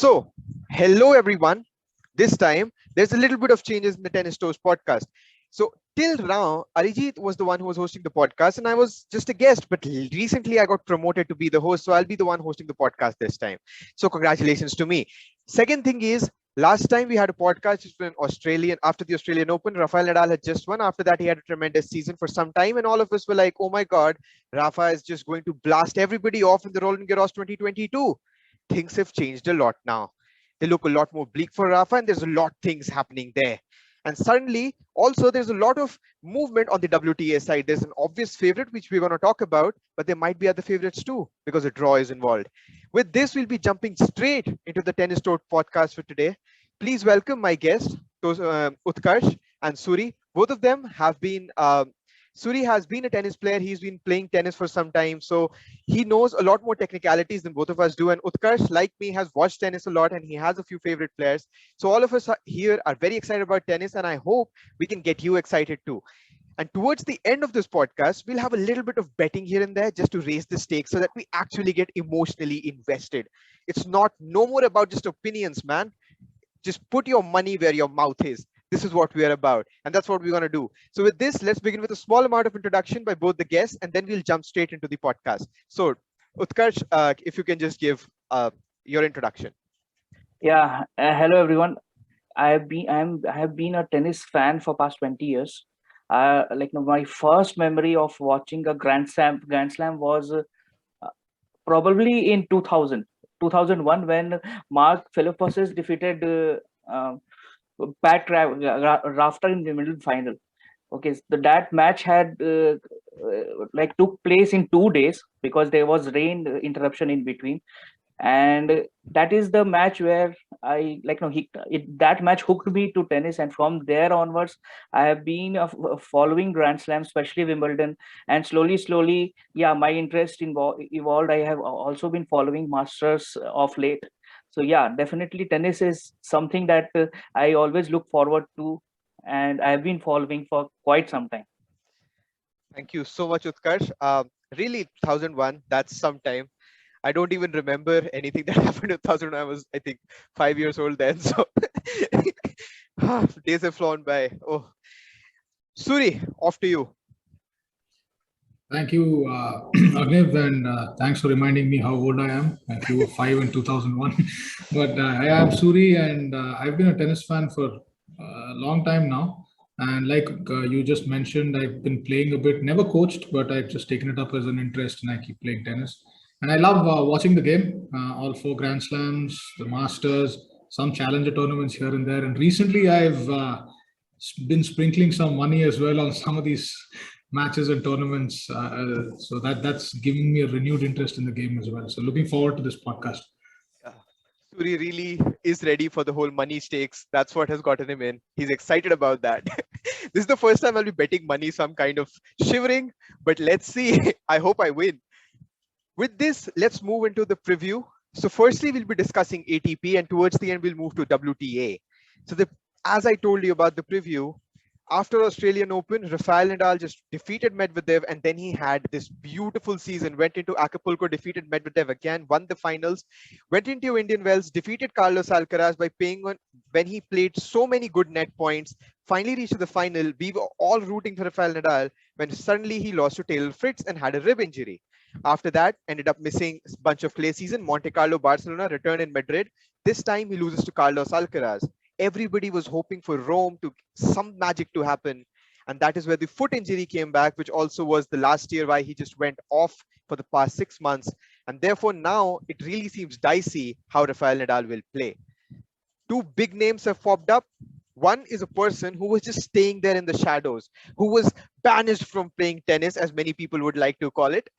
So, hello everyone. This time, there's a little bit of changes in the Tennis Toast podcast. So, till now, Arijit was the one who was hosting the podcast, and I was just a guest. But recently, I got promoted to be the host, so I'll be the one hosting the podcast this time. So, congratulations to me. Second thing is, last time we had a podcast, it was an Australian after the Australian Open. Rafael Nadal had just won. After that, he had a tremendous season for some time, and all of us were like, "Oh my God, Rafa is just going to blast everybody off in the Rolland Garros 2022." Things have changed a lot now. They look a lot more bleak for Rafa, and there's a lot of things happening there. And suddenly, also, there's a lot of movement on the WTA side. There's an obvious favorite, which we're going to talk about, but there might be other favorites too, because a draw is involved. With this, we'll be jumping straight into the Tennis Talk podcast for today. Please welcome my guests, Utkarsh and Suri. Both of them have been Suri has been a tennis player. He's been playing tennis for some time. So he knows a lot more technicalities than both of us do. And Utkarsh, like me, has watched tennis a lot and he has a few favorite players. So all of us here are very excited about tennis. And I hope we can get you excited too. And towards the end of this podcast, we'll have a little bit of betting here and there just to raise the stakes so that we actually get emotionally invested. It's not no more about just opinions, man. Just put your money where your mouth is. This is what we are about, and that's what we're going to do. So with this, let's begin with a small amount of introduction by both the guests, and then we'll jump straight into the podcast. So Utkarsh, if you can just give your introduction. Yeah, hello everyone. I have been a tennis fan for past 20 years. My first memory of watching a Grand Slam was probably in 2001 when Mark Philippoussis defeated Rafter in the middle final. Okay, so that match had took place in 2 days because there was rain interruption in between, and that is the match where that match hooked me to tennis, and from there onwards I have been following Grand Slam, especially Wimbledon, and slowly, yeah, my interest evolved. I have also been following Masters of late. So yeah, definitely tennis is something that I always look forward to, and I have been following for quite some time. Thank you so much, Utkarsh. Really, 1001, that's some time. I don't even remember anything that happened in 2000. I was, I think, 5 years old then. So days have flown by. Oh, Suri, off to you. Thank you, Agniv, and thanks for reminding me how old I am. Like you were 5 in 2001. But I am Suri, and I've been a tennis fan for a long time now. And like you just mentioned, I've been playing a bit, never coached, but I've just taken it up as an interest and I keep playing tennis. And I love watching the game, all four Grand Slams, the Masters, some Challenger tournaments here and there. And recently I've been sprinkling some money as well on some of these matches and tournaments. So that's giving me a renewed interest in the game as well. So looking forward to this podcast. Uh, Suri really is ready for the whole money stakes. That's what has gotten him in. He's excited about that. This is the first time I'll be betting money, so I'm kind of shivering, but let's see. I hope I win. With this, let's move into the preview. So firstly, we'll be discussing ATP, and towards the end, we'll move to WTA. So as I told you about the preview, after Australian Open, Rafael Nadal just defeated Medvedev, and then he had this beautiful season. Went into Acapulco, defeated Medvedev again, won the finals, went into Indian Wells, defeated Carlos Alcaraz by paying on when he played so many good net points. Finally reached the final. We were all rooting for Rafael Nadal when suddenly he lost to Taylor Fritz and had a rib injury. After that, ended up missing a bunch of clay season. Monte Carlo, Barcelona, return in Madrid. This time he loses to Carlos Alcaraz. Everybody was hoping for Rome to some magic to happen. And that is where the foot injury came back, which also was the last year why he just went off for the past 6 months. And therefore now it really seems dicey how Rafael Nadal will play. Two big names have popped up. One is a person who was just staying there in the shadows, who was banished from playing tennis, as many people would like to call it.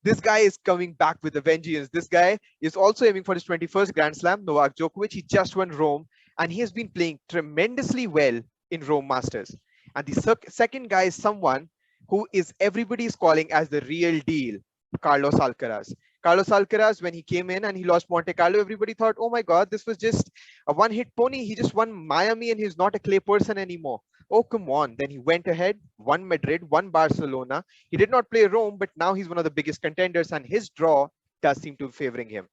This guy is coming back with a vengeance. This guy is also aiming for his 21st Grand Slam, Novak Djokovic. He just won Rome, and he has been playing tremendously well in Rome Masters. And the second guy is someone who is everybody's calling as the real deal, Carlos Alcaraz. Carlos Alcaraz, when he came in and he lost Monte Carlo, everybody thought, oh my God, this was just a one-hit pony. He just won Miami and he's not a clay person anymore. Oh, come on. Then he went ahead, won Madrid, won Barcelona. He did not play Rome, but now he's one of the biggest contenders and his draw does seem to be favoring him.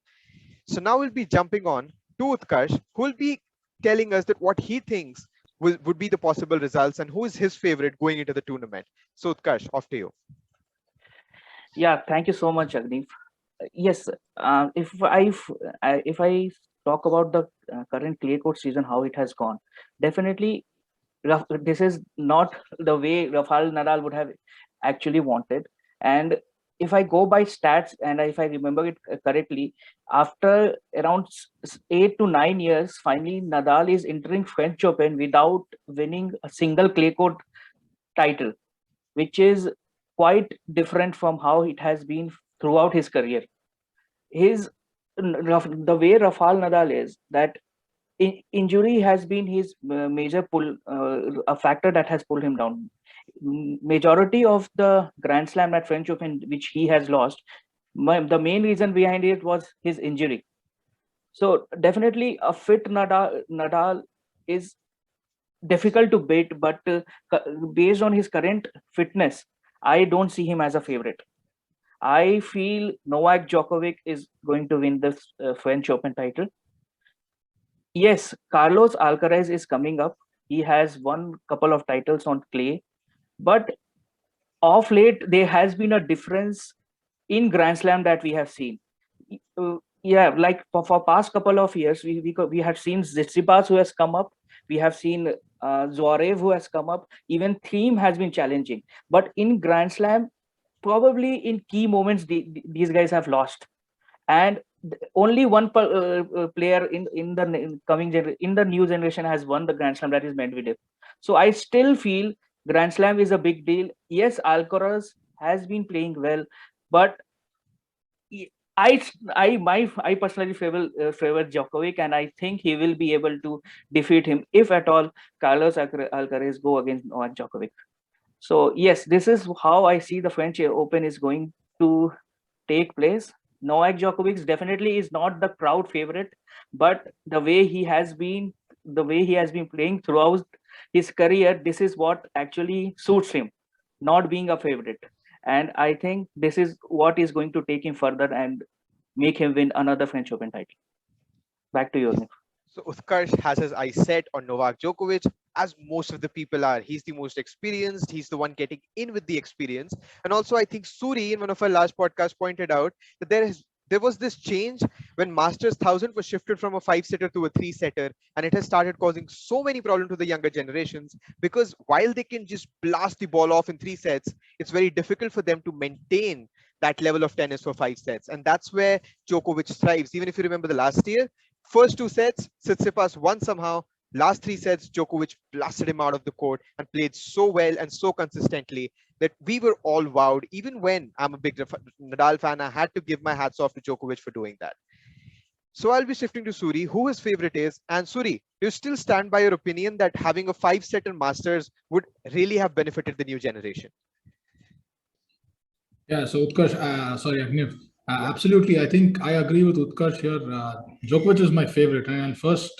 So now we'll be jumping on to Utkarsh, who will be telling us that what he thinks would be the possible results and who is his favorite going into the tournament. So Utkarsh, off to you. Yeah, thank you so much, Agniv. Yes, if I talk about the current clay court season, how it has gone, definitely this is not the way Rafael Nadal would have actually wanted. And if I go by stats and if I remember it correctly, after around 8 to 9 years, finally Nadal is entering French Open without winning a single clay court title, which is quite different from how it has been throughout his career. His the way Rafael Nadal is that injury has been his major a factor that has pulled him down. Majority of the Grand Slam at French Open which he has lost, the main reason behind it was his injury. So definitely a fit Nadal is difficult to beat, but based on his current fitness, I don't see him as a favorite. I feel Novak Djokovic is going to win this French Open title. Yes, Carlos Alcaraz is coming up. He has won couple of titles on clay, but of late there has been a difference in Grand Slam that we have seen. Yeah, like for past couple of years, we have seen Tsitsipas who has come up. We have seen Zverev who has come up. Even Thiem has been challenging. But in Grand Slam, probably in key moments, these guys have lost. And only one player in the coming in the new generation has won the Grand Slam, that is Medvedev. So I still feel Grand Slam is a big deal. Yes, Alcaraz has been playing well, but I personally favor Djokovic, and I think he will be able to defeat him if at all Carlos Alcaraz go against Novak Djokovic. So yes, this is how I see the French Open is going to take place. Novak Djokovic definitely is not the crowd favorite, but the way he has been playing throughout his career, this is what actually suits him, not being a favorite. And I think this is what is going to take him further and make him win another French Open title. Back to you, Agniv. So Utkarsh has his eyes set on Novak Djokovic, as most of the people are. He's the most experienced. He's the one getting in with the experience. And also, I think Suri, in one of our last podcasts, pointed out that there was this change when Masters 1000 was shifted from a five-setter to a three-setter, and it has started causing so many problems to the younger generations because while they can just blast the ball off in 3 sets, it's very difficult for them to maintain that level of tennis for 5 sets. And that's where Djokovic thrives. Even if you remember the last year, first 2 sets, Tsitsipas won somehow. Last 3 sets, Djokovic blasted him out of the court and played so well and so consistently that we were all wowed. Even when I'm a big Nadal fan, I had to give my hats off to Djokovic for doing that. So I'll be shifting to Suri, who his favorite is. And Suri, do you still stand by your opinion that having a 5-setter Masters would really have benefited the new generation? Yeah, so Utkarsh, sorry, Agniv. Absolutely, I think I agree with Utkarsh here. Djokovic is my favorite, and I'll first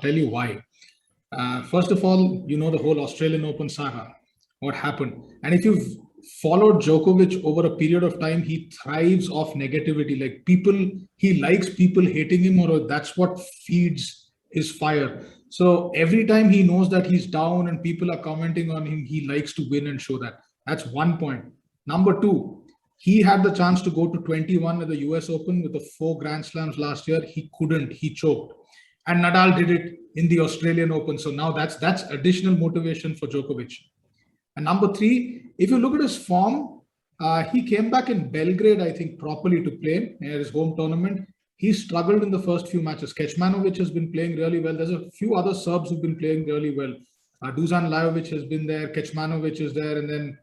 tell you why. First of all, you know the whole Australian Open saga, what happened. And if you've followed Djokovic over a period of time, he thrives off negativity. Like he likes people hating him, or that's what feeds his fire. So every time he knows that he's down and people are commenting on him, he likes to win and show that. That's one point. Number two, he had the chance to go to 21 at the US Open with the 4 Grand Slams last year. He couldn't, he choked. And Nadal did it in the Australian Open. So now that's additional motivation for Djokovic. And number three, if you look at his form, he came back in Belgrade, I think, properly to play in his home tournament. He struggled in the first few matches. Kecmanovic has been playing really well. There's a few other Serbs who've been playing really well. Dusan Lajovic has been there. Kecmanovic is there. And then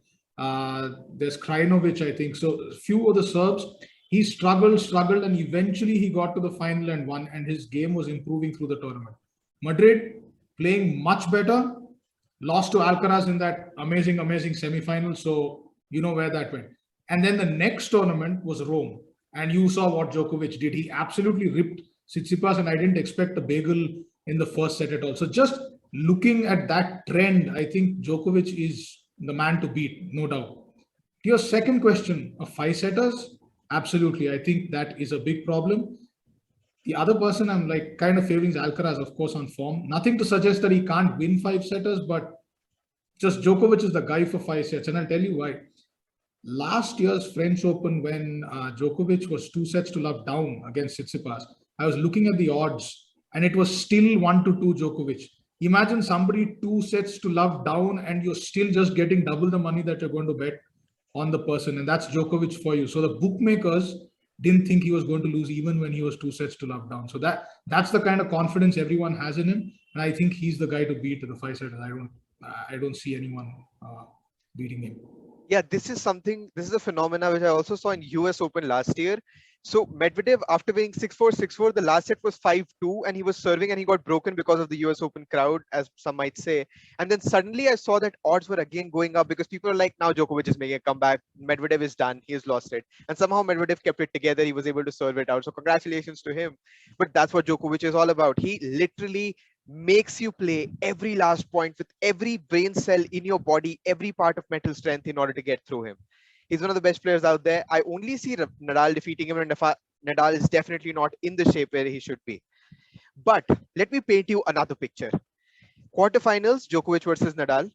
there's Krajinovic, I think. So a few of the Serbs. He struggled, and eventually he got to the final and won, and his game was improving through the tournament. Madrid, playing much better, lost to Alcaraz in that amazing semi-final. So you know where that went. And then the next tournament was Rome. And you saw what Djokovic did. He absolutely ripped Tsitsipas, and I didn't expect a bagel in the first set at all. So just looking at that trend, I think Djokovic is the man to beat, no doubt. To your second question, of 5-setters, absolutely. I think that is a big problem. The other person I'm like kind of favoring is Alcaraz, of course, on form. Nothing to suggest that he can't win 5 setters, but just Djokovic is the guy for 5 sets. And I'll tell you why. Last year's French Open, when Djokovic was 2 sets to love down against Tsitsipas, I was looking at the odds and it was still 1-2 Djokovic. Imagine somebody 2 sets to love down and you're still just getting double the money that you're going to bet on the person. And that's Djokovic for you. So the bookmakers didn't think he was going to lose even when he was 2 sets to love down. So that's the kind of confidence everyone has in him. And I think he's the guy to beat the 5 setters. I don't see anyone beating him. Yeah, this is a phenomena which I also saw in US Open last year. So Medvedev, after winning 6-4, 6-4, the last set was 5-2, and he was serving and he got broken because of the US Open crowd, as some might say. And then suddenly I saw that odds were again going up because people are like, now Djokovic is making a comeback. Medvedev is done. He has lost it. And somehow Medvedev kept it together. He was able to serve it out. So congratulations to him. But that's what Djokovic is all about. He literally makes you play every last point with every brain cell in your body, every part of mental strength in order to get through him. He's one of the best players out there. I only see Nadal defeating him, and Nadal is definitely not in the shape where he should be. But let me paint you another picture. Quarterfinals, Djokovic versus Nadal.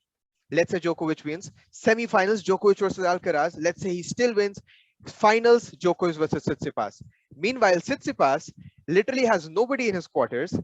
Let's say Djokovic wins. Semi-finals, Djokovic versus Alcaraz. Let's say he still wins. Finals, Djokovic versus Tsitsipas. Meanwhile, Tsitsipas literally has nobody in his quarters.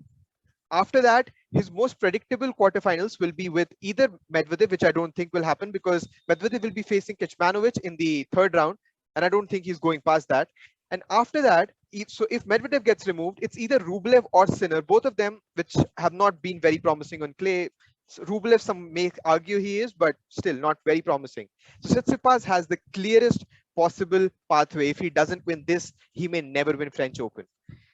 After that, his most predictable quarterfinals will be with either Medvedev, which I don't think will happen because Medvedev will be facing Kecmanovic in the third round, and I don't think he's going past that. And after that, if Medvedev gets removed, it's either Rublev or Sinner, both of them which have not been very promising on clay. So Rublev, some may argue he is, but still not very promising. So Tsitsipas has the clearest possible pathway. If he doesn't win this, he may never win French Open.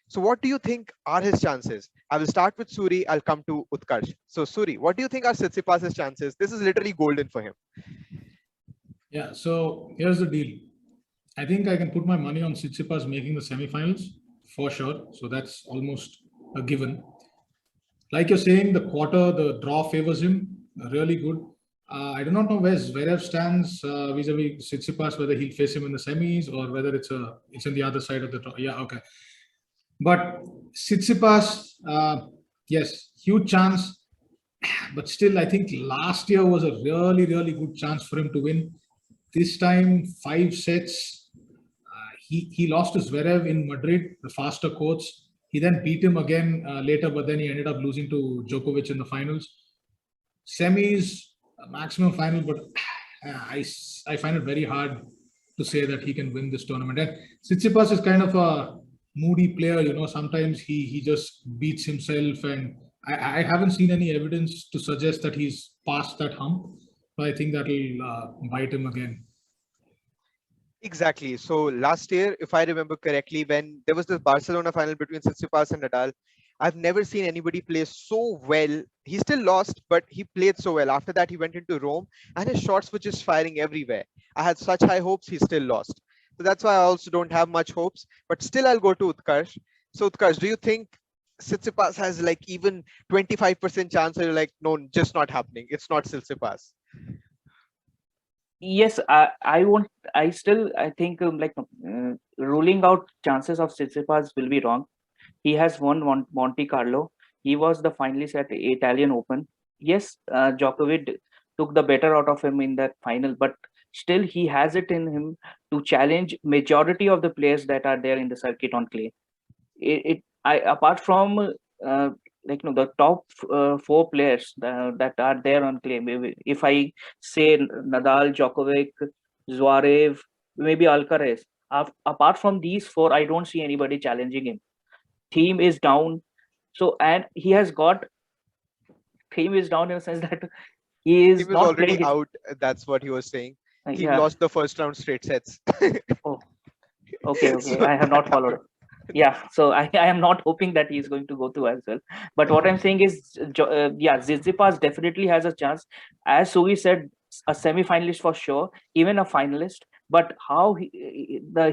So what do you think are his chances? I will start with Suri. I'll come to Utkarsh. So Suri, what do you think are Tsitsipas' chances? This is literally golden for him. Yeah, so here's the deal. I think I can put my money on Tsitsipas making the semifinals for sure. So that's almost a given. Like you're saying, the draw favors him really good. I do not know where Zverev stands vis-a-vis Tsitsipas, whether he'll face him in the semis or whether it's in the other side of the draw. Yeah, okay. But Tsitsipas, yes, huge chance. But still, I think last year was a really, really good chance for him to win. This time, 5 sets. He lost to Zverev in Madrid, the faster courts. He then beat him again later, but then he ended up losing to Djokovic in the finals. Semis, maximum final, but I find it very hard to say that he can win this tournament. And Tsitsipas is kind of a moody player, sometimes he just beats himself, and I haven't seen any evidence to suggest that he's past that hump. So I think that'll bite him again. Exactly. So last year, if I remember correctly, when there was this Barcelona final between Tsitsipas and Nadal, I've never seen anybody play so well. He still lost, but he played so well. After that, he went into Rome and his shots were just firing everywhere. I had such high hopes, he still lost. So that's why I also don't have much hopes, but still I'll go to Utkarsh. So Utkarsh, do you think Tsitsipas has like even 25% chance, or you're like, no, just not happening? It's not Tsitsipas. Yes, I won't. I think ruling out chances of Tsitsipas will be wrong. He has won Monte Carlo. He was the finalist at the Italian Open. Yes, Djokovic took the better out of him in that final, but still he has it in him to challenge majority of the players that are there in the circuit on clay. Apart from the top 4 players that are there on clay. Maybe if I say Nadal, Djokovic, Zverev, maybe Alcarez. Apart from these 4, I don't see anybody challenging him. Theme is down. So, and he has got theme is down in the sense that he is He was not already playing. out. That's what he was saying. He Yeah. lost the first round straight sets. Oh, okay. So, I have not followed it. Yeah, so I am not hoping that he is going to go through as well. But what I'm saying is, Tsitsipas definitely has a chance. As Sui said, a semi-finalist for sure, even a finalist. But how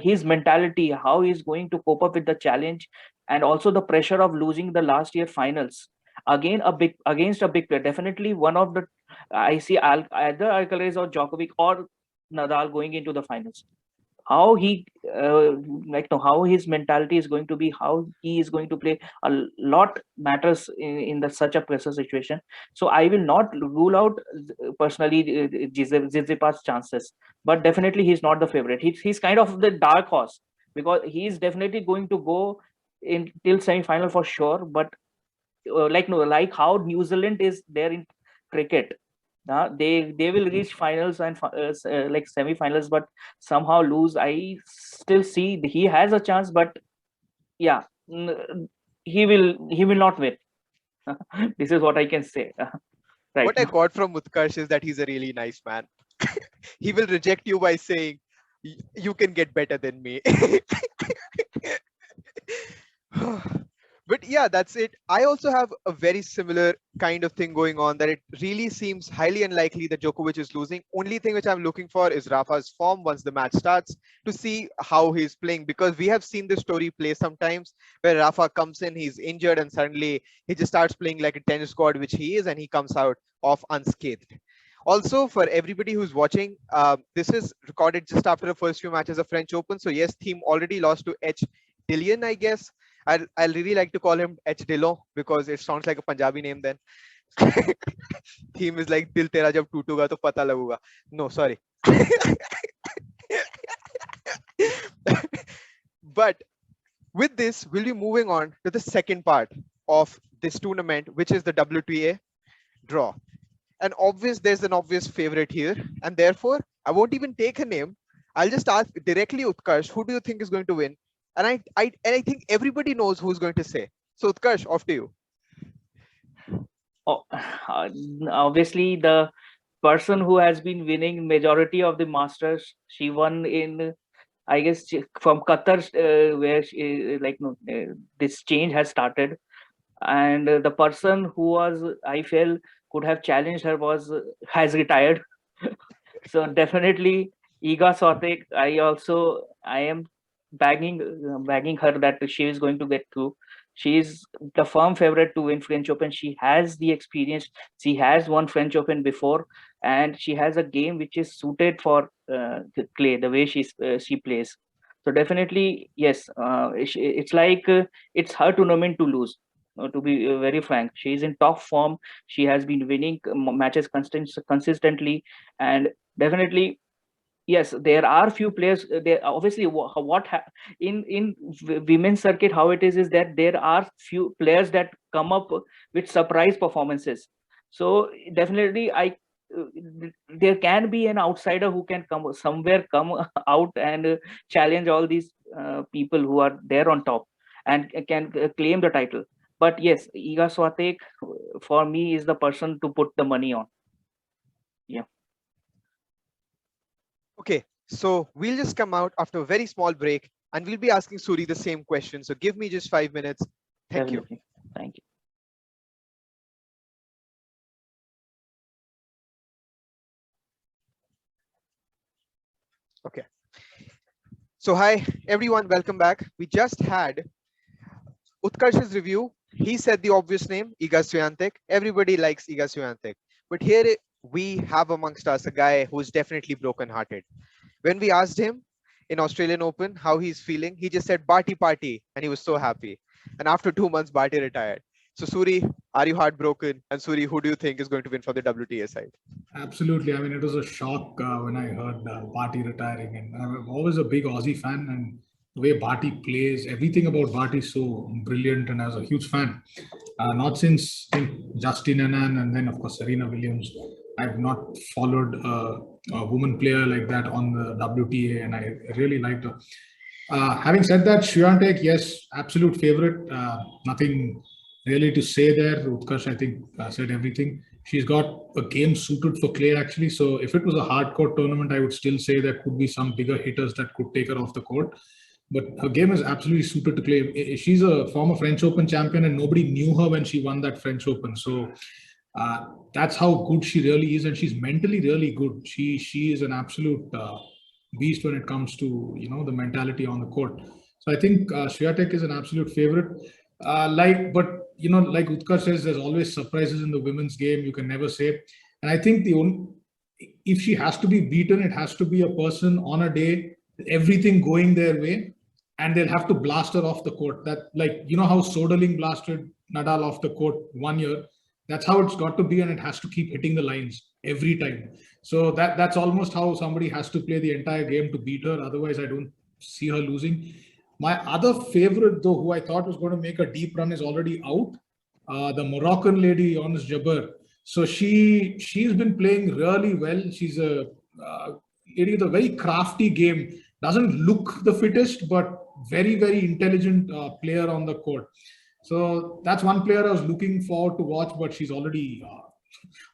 his mentality, how he's going to cope up with the challenge, and also the pressure of losing the last year finals again, against a big player. Definitely one of the I see either Alcaraz or Djokovic or Nadal going into the finals. how he how his mentality is going to be, how he is going to play, a lot matters in the such a pressure situation. So I will not rule out personally Tsitsipas chances, but definitely he's not the favorite. He's kind of the dark horse, because he's definitely going to go in till semi-final for sure. But like how New Zealand is there in cricket, they will reach finals and like semi-finals, but somehow lose. I still see he has a chance, but yeah, he will not win. This is what I can say right What I now. got from Utkarsh is that he's a really nice man. He will reject you by saying, You can get better than me." But yeah, that's it. I also have a very similar kind of thing going on, that it really seems highly unlikely that Djokovic is losing. Only thing which I'm looking for is Rafa's form once the match starts, to see how he's playing, because we have seen this story play sometimes where Rafa comes in, he's injured, and suddenly he just starts playing like a tennis god, which he is, and he comes out off unscathed. Also, for everybody who's watching, this is recorded just after the first few matches of French Open. So yes, Thiem already lost to H. Dillian, I guess. I'll really like to call him H. Dillon because it sounds like a Punjabi name then. Theme is like Dil Tera Jab Tutuga To Pata Laguga. No, sorry. But with this, we'll be moving on to the second part of this tournament, which is the WTA draw. And there's an obvious favorite here, and therefore I won't even take a name. I'll just ask directly Utkarsh, who do you think is going to win? And I think everybody knows who's going to say. So Utkarsh, off to you. Oh, obviously the person who has been winning majority of the Masters, she won in, I guess, from Qatar, where this change has started. And the person who was, I feel, could have challenged her was has retired. So definitely Iga Swiatek. I am bagging her that she is going to get through. She is the firm favorite to win French Open. She has the experience. She has won French Open before, and she has a game which is suited for clay. The way she plays. So definitely yes. It's like it's her tournament to lose. To be very frank, she is in top form. She has been winning matches consistently, and definitely yes, there are few players there. Obviously in women's circuit, how it is that there are few players that come up with surprise performances. So definitely uh, there can be an outsider who can come out and challenge all these people who are there on top, and can claim the title. But yes, Iga Swiatek for me is the person to put the money on. Yeah. Okay, so we'll just come out after a very small break, and we'll be asking Suri the same question. So give me just 5 minutes. Thank you. Definitely. Thank you. Okay. So hi everyone, welcome back. We just had Utkarsh's review. He said the obvious name, Iga Swiatek. Everybody likes Iga Swiatek. But here we have amongst us a guy who's definitely broken-hearted. When we asked him in Australian Open how he's feeling, he just said Barty party, and he was so happy. And after 2 months, Barty retired. So Suri, are you heartbroken? And Suri, who do you think is going to win for the WTA side? Absolutely. I mean, it was a shock when I heard Barty retiring, and I'm always a big Aussie fan. And the way Barty plays, everything about Barty is so brilliant, and I was a huge fan. Not since I think Justin Anand, and then of course Serena Williams. I've not followed a woman player like that on the WTA, and I really liked her. Having said that, Swiatek, yes, absolute favorite. Nothing really to say there. Utkarsh, I think, said everything. She's got a game suited for clay, actually. So if it was a hardcore tournament, I would still say there could be some bigger hitters that could take her off the court. But her game is absolutely suited to clay. She's a former French Open champion, and nobody knew her when she won that French Open. So that's how good she really is, and she's mentally really good. She is an absolute beast when it comes to the mentality on the court. So I think Swiatek is an absolute favorite. But like Utkarsh says, there's always surprises in the women's game. You can never say. And I think if she has to be beaten, it has to be a person on a day everything going their way, and they'll have to blast her off the court. That, like, you know how Soderling blasted Nadal off the court 1 year. That's how it's got to be, and it has to keep hitting the lines every time. So that's almost how somebody has to play the entire game to beat her. Otherwise, I don't see her losing. My other favorite, though, who I thought was going to make a deep run, is already out. The Moroccan lady, Ons Jabeur. So she's been playing really well. She's a lady with a very crafty game. Doesn't look the fittest, but very, very intelligent player on the court. So that's one player I was looking forward to watch, but she's already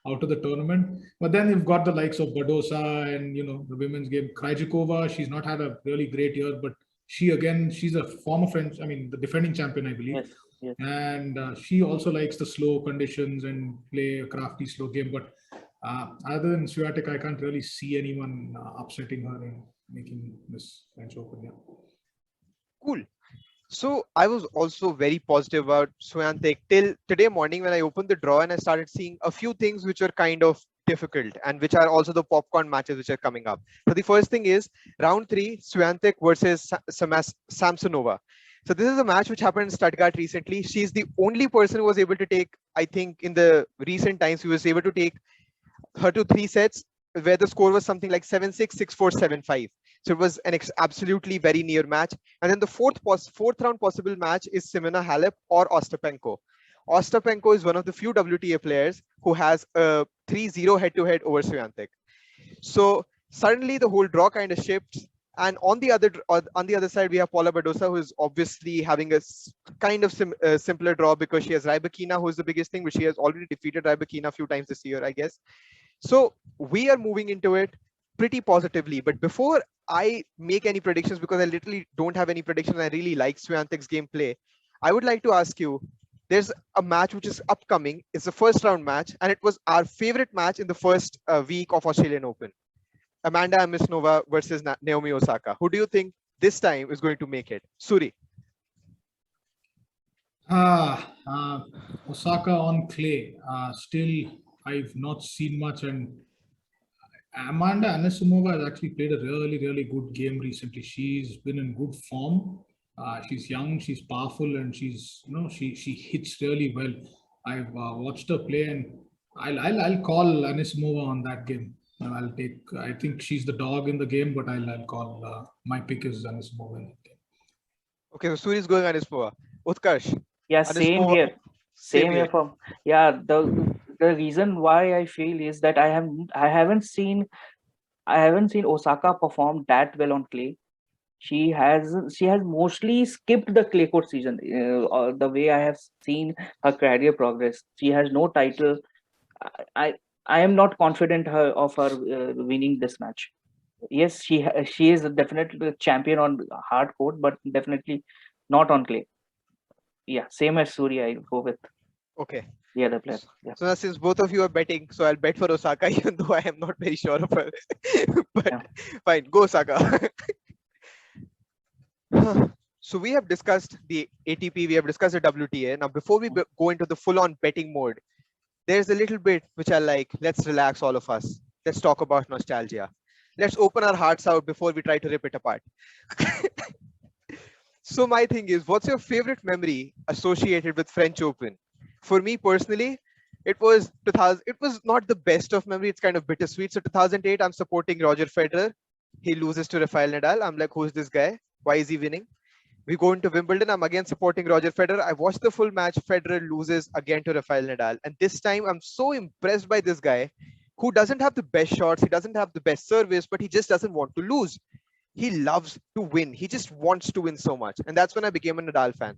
out of the tournament. But then you've got the likes of Badosa and, the women's game. Krejcikova, she's not had a really great year, but she's a former French, the defending champion, I believe. Yes. Yes. And she also likes the slow conditions and play a crafty, slow game. But other than Swiatek, I can't really see anyone upsetting her and making this French Open. Yeah. Cool. So I was also very positive about Swiatek till today morning when I opened the draw and I started seeing a few things which are kind of difficult and which are also the popcorn matches which are coming up. So the first thing is round 3, Swiatek versus Samsonova. So this is a match which happened in Stuttgart recently. She's the only person who was able to take, I think in the recent times, who was able to take her to 3 sets where the score was something like 7-6, 6-4, 7-5. So it was an absolutely very near match. And then the fourth round possible match is Simona Halep or Ostapenko. Ostapenko is one of the few WTA players who has a 3-0 head-to-head over Swiatek. So suddenly the whole draw kind of shifts. And on the other side, we have Paula Badosa, who is obviously having a kind of simpler draw because she has Rybakina, who is the biggest thing, which she has already defeated Rybakina a few times this year, I guess. So we are moving into it pretty positively. But before I make any predictions, because I literally don't have any predictions, I really like Swiatek's gameplay, I would like to ask you, there's a match which is upcoming. It's the first round match, and it was our favorite match in the first week of Australian Open. Amanda Amisnova versus Naomi Osaka. Who do you think this time is going to make it? Suri. Osaka on clay. Still, I've not seen much, and Amanda Anisimova has actually played a really, really good game recently. She's been in good form. She's young, she's powerful, and she's she hits really well. I've watched her play, and I'll call Anisimova on that game. I think she's the dog in the game, but I'll call my pick is Anisimova in that game. Okay, so Suri is going Anisimova. Utkarsh. Yeah, same Anisimova, here. Same here. The reason why I feel is that I haven't seen Osaka perform that well on clay. She has mostly skipped the clay court season. The way I have seen her career progress, she has no title. I am not confident of her winning this match. Yes, she is definitely a champion on hard court, but definitely not on clay. Yeah, same as Surya. I go with. Okay. The other player. Yeah. So since both of you are betting, so I'll bet for Osaka, even though I am not very sure of her. But yeah. Fine, go Osaka. So we have discussed the ATP, we have discussed the WTA. Now, before we go into the full-on betting mode, there's a little bit which I like. Let's relax, all of us. Let's talk about nostalgia. Let's open our hearts out before we try to rip it apart. So my thing is, what's your favorite memory associated with French Open? For me personally, it was 2000. It was not the best of memory. It's kind of bittersweet. So 2008, I'm supporting Roger Federer. He loses to Rafael Nadal. I'm like, who's this guy? Why is he winning? We go into Wimbledon. I'm again supporting Roger Federer. I watched the full match. Federer loses again to Rafael Nadal. And this time, I'm so impressed by this guy who doesn't have the best shots. He doesn't have the best service, but he just doesn't want to lose. He loves to win. He just wants to win so much. And that's when I became a Nadal fan.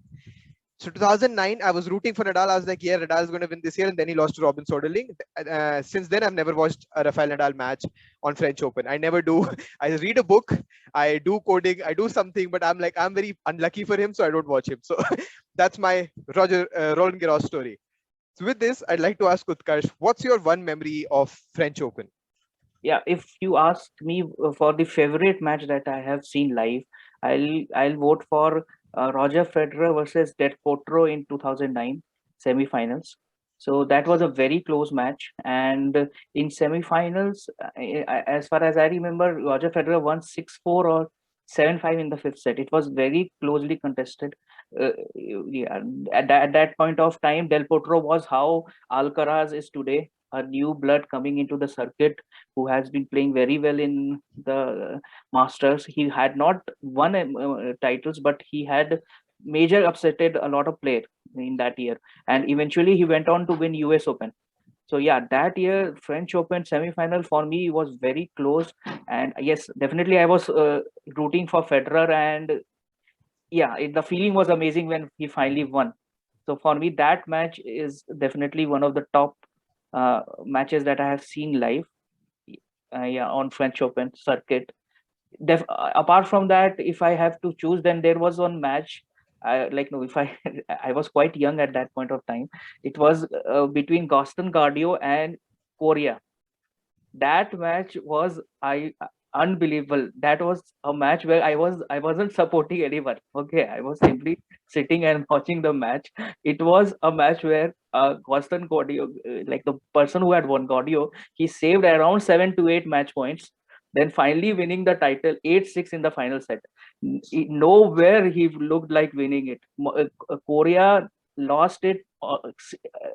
So 2009, I was rooting for Nadal. I was like, yeah, Nadal is going to win this year. And then he lost to Robin Soderling. Since then, I've never watched a Rafael Nadal match on French Open. I never do. I read a book. I do coding. I do something. But I'm very unlucky for him. So I don't watch him. So that's my Roland Garros story. So with this, I'd like to ask Utkarsh, what's your one memory of French Open? Yeah, if you ask me for the favorite match that I have seen live, I'll vote for Roger Federer versus Del Potro in 2009 semifinals. So that was a very close match, and in semifinals, as far as I remember, Roger Federer won 6-4 or 7-5 in the fifth set. It was very closely contested. Yeah, at that point of time, Del Potro was how Alcaraz is today, a new blood coming into the circuit who has been playing very well in the Masters. He had not won titles, but he had major upsetted a lot of players in that year, and eventually he went on to win US Open. So yeah, that year French Open semi-final for me was very close, and yes, definitely I was rooting for Federer, and yeah, the feeling was amazing when he finally won. So for me, that match is definitely one of the top matches that I have seen live. Yeah, on French Open circuit. Apart from that, if I have to choose, then there was one match. Like no, if I I was quite young at that point of time. It was between Gaston Gaudio and Korea. That match was unbelievable. That was a match where I wasn't supporting anyone. Okay, I was simply sitting and watching the match. It was a match where Gaston Gaudio, like the person who had won Gaudio, he saved around 7 to 8 match points, then finally winning the title 8-6 in the final set. Nowhere he looked like winning it. Korea lost it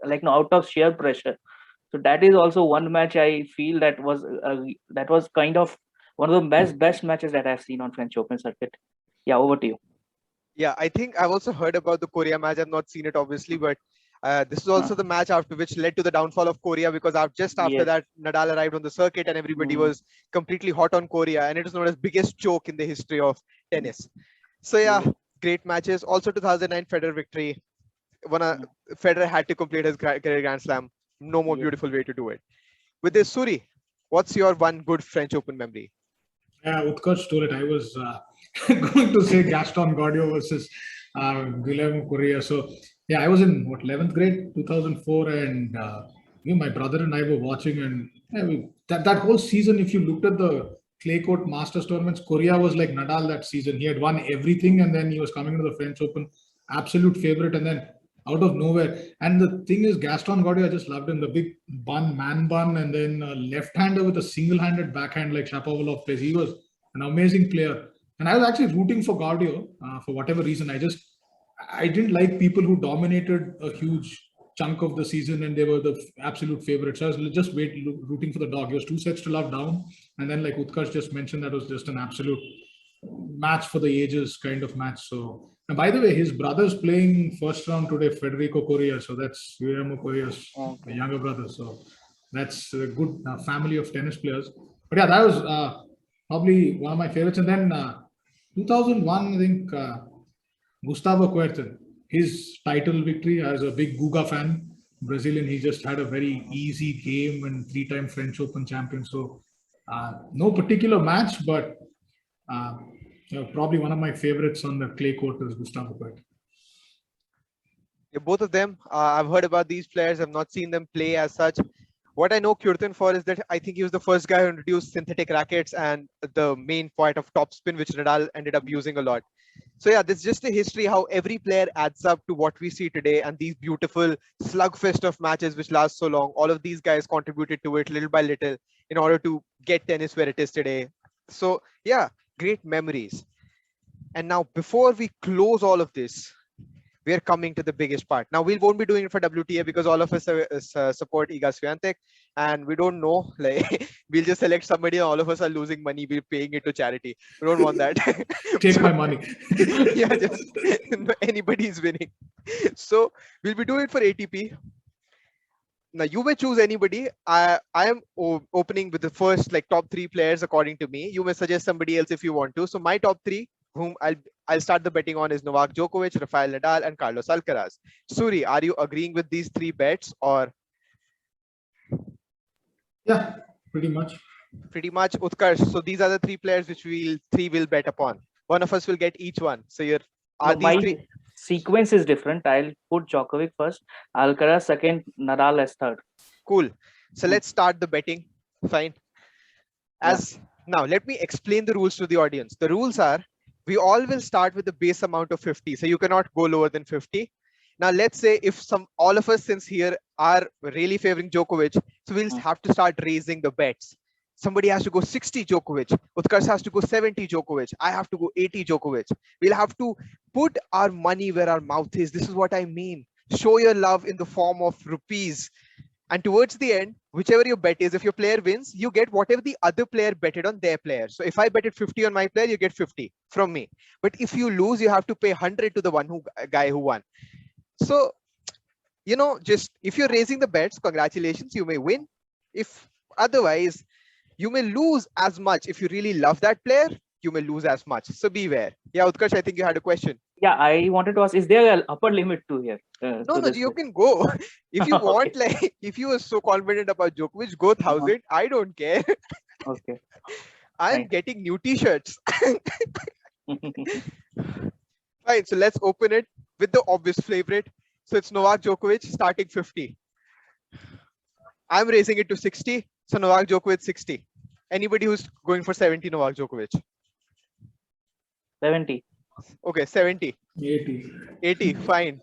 like no, out of sheer pressure. So that is also one match I feel that was kind of one of the best matches that I've seen on French Open circuit. Yeah, over to you. Yeah, I think I've also heard about the Korea match. I've not seen it obviously, but this is also the match after which led to the downfall of Korea, because just after Yes. that Nadal arrived on the circuit and everybody was completely hot on Korea, and it was known as biggest choke in the history of tennis. So yeah, great matches. Also 2009 Federer victory. Federer had to complete his career Grand Slam. No more beautiful way to do it. With this, Suri, what's your one good French Open memory? Yeah, Utkarsh told it. I was going to say Gaston Gaudio versus Guillermo Correa. So yeah, I was in 11th grade, 2004, and my brother and I were watching, and that whole season, if you looked at the clay court Masters tournaments, Correa was like Nadal that season. He had won everything, and then he was coming to the French Open, absolute favorite, and then out of nowhere. And the thing is, Gaston Gaudio, I just loved him. The big man bun, and then left-hander with a single-handed backhand like Shapovalov plays. He was an amazing player. And I was actually rooting for Gaudio for whatever reason. I didn't like people who dominated a huge chunk of the season and they were the absolute favorites. So I was just rooting for the dog. He was 2 sets to love down. And then like Utkarsh just mentioned, that was just an absolute match for the ages kind of match. So, and by the way, his brother's playing first round today, Federico Correa. So that's Guillermo Correa's younger brother. So that's a good family of tennis players. But yeah, that was probably one of my favorites. And then 2001, I think Gustavo Kuerten, his title victory, as a big Guga fan, Brazilian, he just had a very easy game and 3-time French Open champion. So no particular match, but probably one of my favorites on the clay court is Gustavo Kuerten. Yeah, both of them. I've heard about these players. I've not seen them play as such. What I know Kuerten for is that I think he was the first guy who introduced synthetic rackets and the main point of topspin, which Nadal ended up using a lot. So yeah, this is just a history how every player adds up to what we see today, and these beautiful slugfest of matches which last so long. All of these guys contributed to it little by little in order to get tennis where it is today. So yeah, great memories. And now before we close all of this, we're coming to the biggest part. Now we won't be doing it for WTA because all of us support Iga Swiatek, and we don't know, like we'll just select somebody and all of us are losing money, we're paying it to charity. We don't want that. Take my money. Yeah, just anybody's winning. So we'll be doing it for ATP. Now you may choose anybody. I am opening with the first like top 3 players according to me. You may suggest somebody else if you want to. So my top 3, whom I'll start the betting on, is Novak Djokovic, Rafael Nadal, and Carlos Alcaraz. Suri, are you agreeing with these 3 bets or? Yeah, pretty much. Pretty much, Utkarsh. So these are the 3 players which we'll bet upon. One of us will get each one. So my sequence is different. I'll put Djokovic first, Alcaraz second, Nadal as third. Cool. So let's start the betting. Fine. Now let me explain the rules to the audience. The rules are, we all will start with the base amount of 50. So you cannot go lower than 50. Now let's say if all of us since here are really favoring Djokovic, so we'll have to start raising the bets. Somebody has to go 60 Djokovic. Utkarsh has to go 70 Djokovic. I have to go 80 Djokovic. We'll have to put our money where our mouth is. This is what I mean. Show your love in the form of rupees. And towards the end, whichever your bet is, if your player wins, you get whatever the other player betted on their player. So if I betted 50 on my player, you get 50 from me. But if you lose, you have to pay 100 to the guy who won. So, just if you're raising the bets, congratulations, you may win. If otherwise, you may lose as much. If you really love that player, you may lose as much. So beware. Yeah, Utkarsh, I think you had a question. Yeah, I wanted to ask, is there an upper limit to here? No, you can go. If you want, like, if you are so confident about Djokovic, go 1,000. I don't care. Okay. I'm getting new t-shirts. Fine, so let's open it with the obvious favorite. So it's Novak Djokovic starting 50. I'm raising it to 60. So Novak Djokovic 60. Anybody who's going for 70 Novak Djokovic? 70. Okay, 70. 80. 80, fine.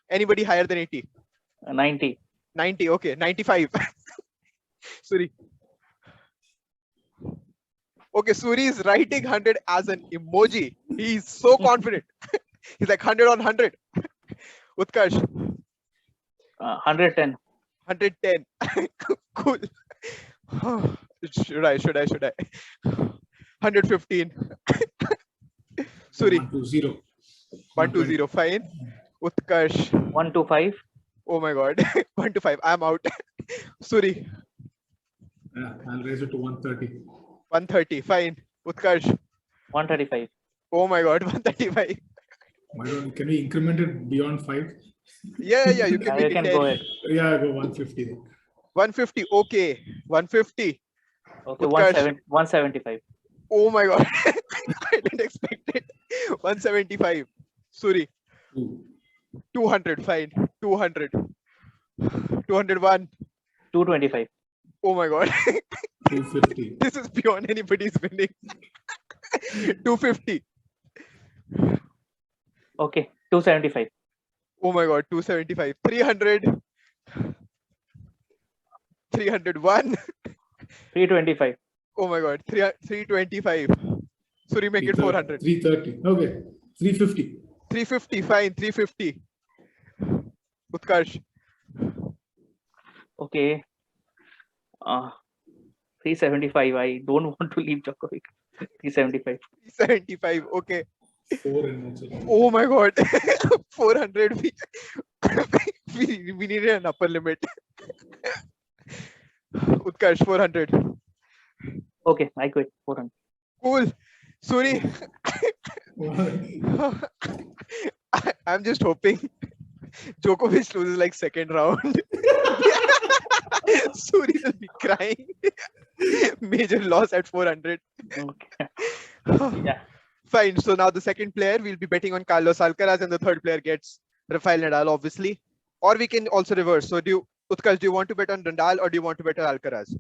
Anybody higher than 80? 90. 90, okay, 95. Suri. Okay, Suri is writing 100 as an emoji. He's so confident. He's like 100 on 100. Utkarsh. 110. 110. Cool. Should I? 115. Suri. 120. 120. Fine. Utkarsh. 125. Oh my god. 125. I'm out. Suri. Yeah, I'll raise it to 130. 130. Fine. Utkarsh. 135. Oh my god. 135. Can we increment it beyond 5? Yeah. You can make it 10. Go ahead. Yeah, go 150 then. 150. Okay. 150. Okay, Utkarsh. 175. Oh my god. I didn't expect it. 175. Suri. 200. Fine. 200. 201. 225. Oh my god. 250. This is beyond anybody's winning. 250. Okay, 275. Oh my god. 275. 300. 301. 325. Oh my god. 325. Suri, make it 400. 330. Okay. 350. 350. Fine. 350. Utkarsh. Okay. 375. I don't want to leave Djokovic. 375. 375. Okay. 4 and also. Oh my god. 400. We needed an upper limit. Utkarsh, 400. Okay, I quit. 400. Cool. Suri. I'm just hoping Djokovic loses like second round. Suri will be crying. Major loss at 400. Okay. Yeah. Fine. So now the second player, we'll be betting on Carlos Alcaraz, and the third player gets Rafael Nadal, obviously. Or we can also reverse. So Utkarsh, do you want to bet on Nadal or do you want to bet on Alcaraz?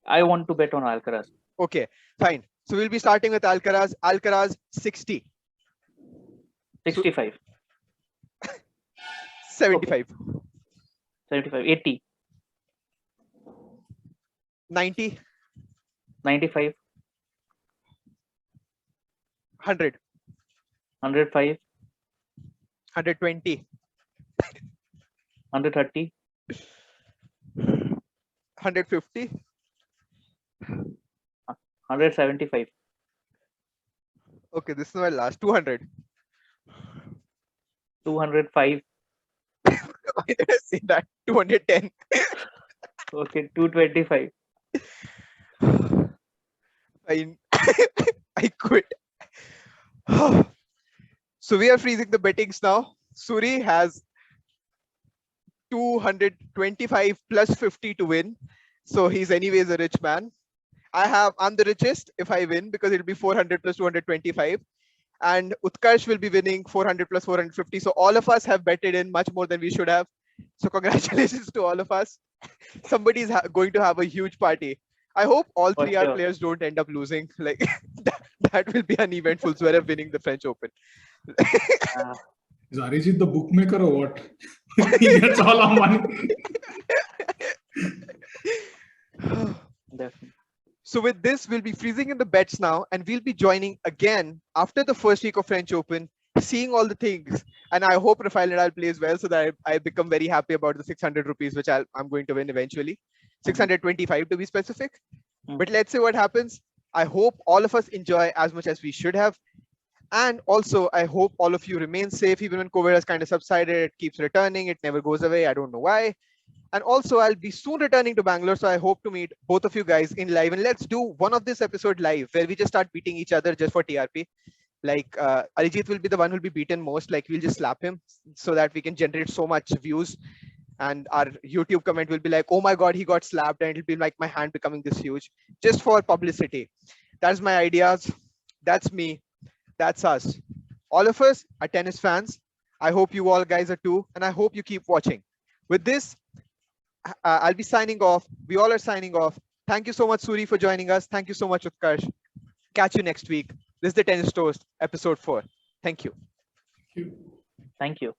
I want to bet on Alcaraz. Okay, fine. So we'll be starting with Alcaraz. Alcaraz 60. 65. 75. 75. 80. 90. 95. 100. 105. 120. 130. 150. 175. Okay, this is my last. 200. 205. Why did I say that? 210. Okay, 225. Fine. I quit. So we are freezing the bettings now. Suri has 225 plus 50 to win. So he's anyways a rich man. I'm the richest if I win because it'll be 400 plus 225. And Utkarsh will be winning 400 plus 450. So all of us have betted in much more than we should have. So congratulations to all of us. Somebody's going to have a huge party. I hope all three our players don't end up losing. Like that will be uneventful. Zverev winning the French Open. Is Arijit the bookmaker or what? He gets all our money. Definitely. So with this, we'll be freezing in the bets now, and we'll be joining again after the first week of French Open, seeing all the things. And I hope Rafael Nadal plays well so that I become very happy about the 600 rupees, which I'm going to win eventually. 625 to be specific. But let's see what happens. I hope all of us enjoy as much as we should have. And also, I hope all of you remain safe, even when COVID has kind of subsided. It keeps returning. It never goes away. I don't know why. And also, I'll be soon returning to Bangalore. So I hope to meet both of you guys in live. And let's do one of this episode live where we just start beating each other just for TRP. Like Arijit will be the one who'll be beaten most. Like we'll just slap him so that we can generate so much views. And our YouTube comment will be like, oh my God, he got slapped. And it'll be like my hand becoming this huge just for publicity. That's my ideas. That's me. That's us. All of us are tennis fans. I hope you all guys are too. And I hope you keep watching. With this, I'll be signing off. We all are signing off. Thank you so much, Suri, for joining us. Thank you so much, Utkarsh. Catch you next week. This is the Tennis Toast, episode 4. Thank you. Thank you.